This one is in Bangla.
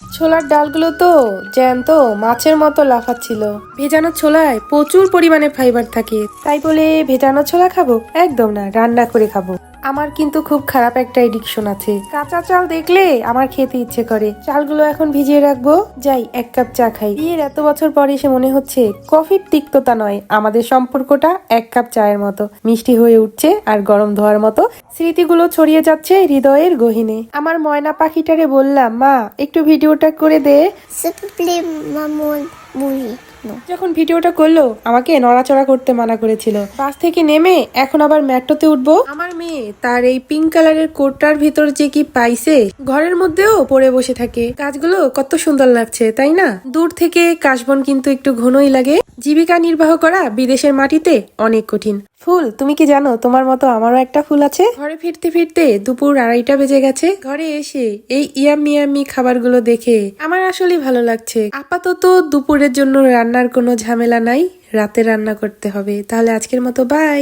ছোলার ডালগুলো তো জ্যান্ত মাছের মতো লাফাচ্ছিল। ভেজানো ছোলায় প্রচুর পরিমাণে ফাইবার থাকে, তাই বলে ভেজানো ছোলা খাবো? একদম না, রান্না করে খাবো। আমার কিন্তু খুব খারাপ একটা এডিকশন আছে, কাঁচা চাল দেখলে আমার খেতে ইচ্ছে করে। চালগুলো এখন ভিজিয়ে রাখবো, যাই এক কাপ চা খাই। বিয়ের এত বছর পরে এসে মনে হচ্ছে কফির তিক্ততা নয়, আমাদের সম্পর্কটা এক কাপ চায়ের মতো মিষ্টি হয়ে উঠছে আর গরম ধোয়ার মতো স্মৃতিগুলো ছড়িয়ে যাচ্ছে হৃদয়ের গহীনে। আমার ময়না পাখিটারে বললাম, মা একটু ভিডিওটা করে দে। যখন ভিডিওটা করলো আমাকে নড়াচড়া করতে মানা করেছিল। বাস থেকে নেমে এখন আবার মেট্রোতে উঠবো। আমার মেয়ে তার এই পিঙ্ক কালারের কোটটার ভিতর যে কি পাইছে, ঘরের মধ্যেও পড়ে বসে থাকে। গাছগুলো কত সুন্দর লাগছে তাই না? দূর থেকে কাশবন কিন্তু একটু ঘনই লাগে। জীবিকা নির্বাহ করা বিদেশের মাটিতে অনেক কঠিন। ফুল, তুমি কি জানো তোমার মতো আমারও একটা ফুল আছে? ঘরে ফিরতে ফিরতে দুপুর 2:30 বেজে গেছে। ঘরে এসে এই ইয়াম্মি ইয়াম্মি খাবারগুলো দেখে আমার আসলে ভালো লাগছে। আপাতত দুপুরের জন্য রান্নার কোনো ঝামেলা নাই, রাতে রান্না করতে হবে। তাহলে আজকের মতো বাই।